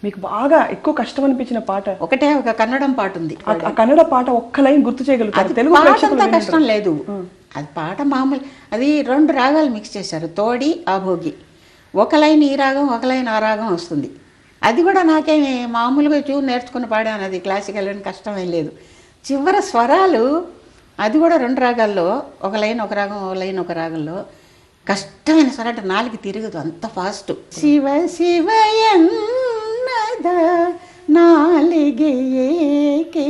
మీకు బాగా ఎక్కువ కష్టం అనిపించిన పాట? ఒకటే ఒక కన్నడం పాట ఉంది. ఆ కన్నడ పాట ఒక్క లైన్ గుర్తు చేయగలుగుతారు? తెలుగు పాట కష్టం లేదు, అది పాట మామూలు. అది 2 రాగాలు మిక్స్ చేశారు, తోడి ఆభోగి. ఒక లైన్ ఈ రాగం, ఒక లైన్ ఆ రాగం వస్తుంది. అది కూడా నాకేమి మామూలుగా ట్యూన్ నేర్చుకుని పాడాను, అది క్లాసికల్ అని కష్టమేం లేదు. చివర స్వరాలు అది కూడా 2 రాగాల్లో, ఒక లైన్ ఒక రాగం, ఒక లైన్ ఒక రాగంలో. కష్టమైన స్వరం అంటే నాలుగు తిరగదు, అంత ఫాస్ట్. శివ శివ ఎన్నద నాలిగే ఏకే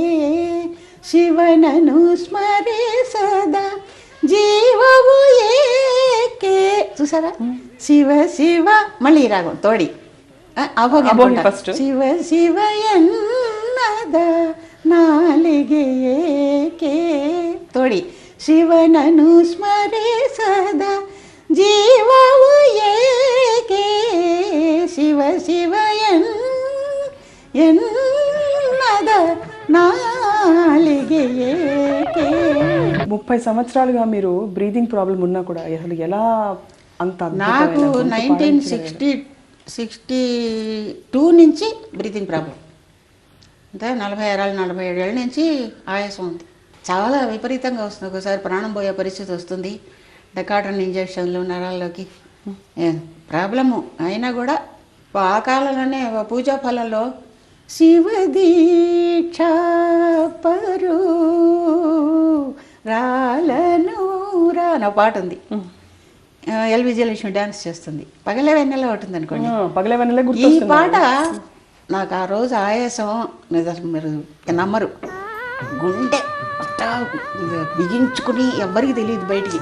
శివనను స్మరే సదా జీవవు ఏకే. చూసారా? శివ శివ, మళ్ళీ ఈ రాగం తోడి అభోగి ఫస్ట్. శివ శివ ఎన్నద నాలిగే ఏకే తోడి శివనను స్మరే సదా జీవవు ఏకే శివ శివ ఎన్నద నాలిగే ఏకే. 30 సంవత్సరాలుగా మీరు బ్రీదింగ్ ప్రాబ్లం ఉన్నా కూడా అసలు ఎలా అంత? నాకు 1962 నుంచి బ్రీతింగ్ ప్రాబ్లం, అంటే 47 ఏళ్ళ నుంచి ఆయాసం ఉంది. చాలా విపరీతంగా వస్తుంది. ఒకసారి ప్రాణం పోయే పరిస్థితి వస్తుంది. డెకాటన్ ఇంజక్షన్లు నరాల్లోకి ప్రాబ్లము. అయినా కూడా ఆ కాలంలోనే పూజా ఫలంలో శివదీక్ష పరు రాలను రా నా పాట ఉంది. ఎల్విజి లక్ష్మి డ్యాన్స్ చేస్తుంది, పగలే వెన్నెల ఉంటుంది అనుకోండి. పగలే వెన్నెల ఈ పాట నాకు ఆ రోజు ఆయాసం మీరు నమ్మరు, గుండె అట్టా బిగించుకుని ఎవ్వరికి తెలియదు బయటికి,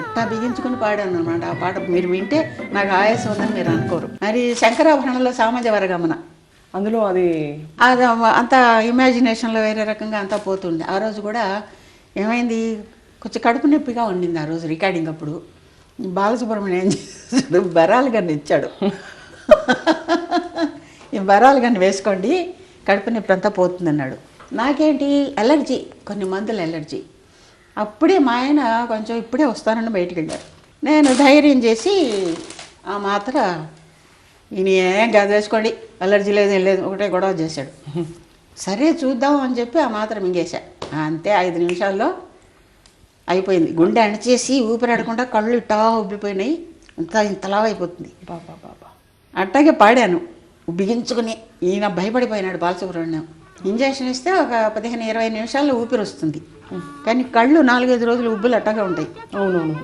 అట్టా బిగించుకుని పాడాను అనమాట. ఆ పాట మీరు వింటే నాకు ఆయాసం ఉందని మీరు అనుకోరు. మరి శంకరాభరణంలో సామాజ వరగమన, అందులో అది అంతా ఇమాజినేషన్లో వేరే రకంగా అంతా పోతుంది. ఆ రోజు కూడా ఏమైంది, కొంచెం కడుపు నొప్పిగా ఉండింది ఆ రోజు రికార్డింగ్ అప్పుడు. బాలసుబ్రహ్మణ్యం ఏం చేశాడు, బరాలు గన్ను ఇచ్చాడు. ఈ బరాలు గన్ను వేసుకోండి కడుపు నొప్పి అంతా పోతుంది అన్నాడు. నాకేంటి ఎలర్జీ, కొన్ని మందులు ఎలర్జీ. అప్పుడే మా ఆయన కొంచెం ఇప్పుడే వస్తానని బయటికి వెళ్ళారు. నేను ధైర్యం చేసి ఆ మాత్ర ఈయన ఏం కాదు వేసుకోండి, అలర్జీ లేదు ఏం లేదు, ఒకటే గొడవ చేశాడు. సరే చూద్దాం అని చెప్పి ఆ మాత్ర మింగేశా. అంతే 5 నిమిషాల్లో అయిపోయింది. గుండె అణచేసి ఊపిరాడకుండా కళ్ళు ఇట్టా ఉబ్బిపోయినాయి, ఇంతలా అయిపోతుంది. బాబా బాబా అట్టాగే పాడాను బిగించుకుని. ఈయన భయపడిపోయినాడు బాలసుబ్రహ్మణ్యం. ఇంజక్షన్ ఇస్తే ఒక 15-20 నిమిషాల్లో ఊపిరి వస్తుంది, కానీ కళ్ళు 4-5 రోజులు ఉబ్బులు అట్టగా ఉంటాయి. అవునవును,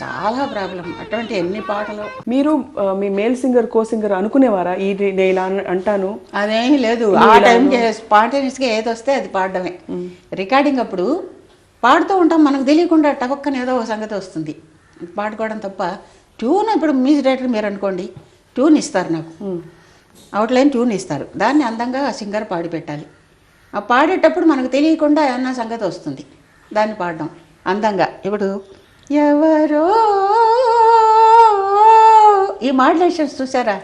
చాలా ప్రాబ్లం. అటువంటి ఎన్ని పాటలు. మీరు మీ మేల్ సింగర్ కో సింగర్ అనుకునేవారా నేను ఇలా అంటాను? అదేమీ లేదు. ఆ టైంకి స్పాంటేనియస్గా ఏది వస్తే అది పాడడమే. రికార్డింగ్ అప్పుడు పాడుతూ ఉంటాం, మనకు తెలియకుండా టపక్కన ఏదో ఒక సంగతి వస్తుంది, పాడుకోవడం తప్ప. ట్యూన్ ఇప్పుడు మ్యూజిక్ డైరెక్టర్ మీరు అనుకోండి, ట్యూన్ ఇస్తారు నాకు, అవుట్లైన్ ట్యూన్ ఇస్తారు, దాన్ని అందంగా సింగర్ పాడి పెట్టాలి. ఆ పాడేటప్పుడు మనకు తెలియకుండా ఏమన్నా సంగతి వస్తుంది, దాన్ని పాడడం అందంగా. ఇప్పుడు ఎవరో ఈ మాడ్యులేషన్స్ చూసారా,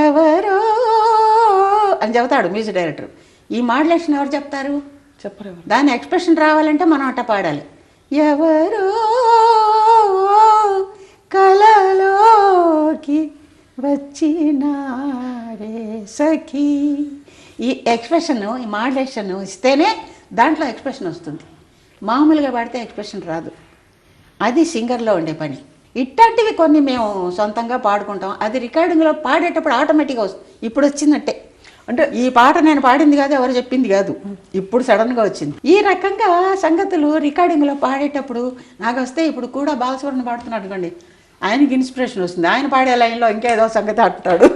ఎవరో అని చెబుతాడు మ్యూజిక్ డైరెక్టర్. ఈ మాడ్యులేషన్ ఎవరు చెప్తారు? చెప్పరు. దాని ఎక్స్ప్రెషన్ రావాలంటే మనం అట్ట పాడాలి. ఎవరో కలలోకి వచ్చినారే సఖీ. ఈ ఎక్స్ప్రెషన్, ఈ మాడ్యులేషన్ ఇస్తేనే దాంట్లో ఎక్స్ప్రెషన్ వస్తుంది. మామూలుగా పాడితే ఎక్స్ప్రెషన్ రాదు. అది సింగర్లో ఉండే పని. ఇట్లాంటివి కొన్ని మేము సొంతంగా పాడుకుంటాం, అది రికార్డింగ్లో పాడేటప్పుడు ఆటోమేటిక్గా వస్తుంది. ఇప్పుడు వచ్చిందంటే, అంటే ఈ పాట నేను పాడింది కాదు, ఎవరు చెప్పింది కాదు, ఇప్పుడు సడన్గా వచ్చింది. ఈ రకంగా సంగతులు రికార్డింగ్లో పాడేటప్పుడు నాకు వస్తే, ఇప్పుడు కూడా బాలసుబ్రహ్మణ్యం పాడుతున్నాడు అనుకోండి, ఆయనకి ఇన్స్పిరేషన్ వస్తుంది. ఆయన పాడే లైన్లో ఇంకేదో సంగతి అంటాడు.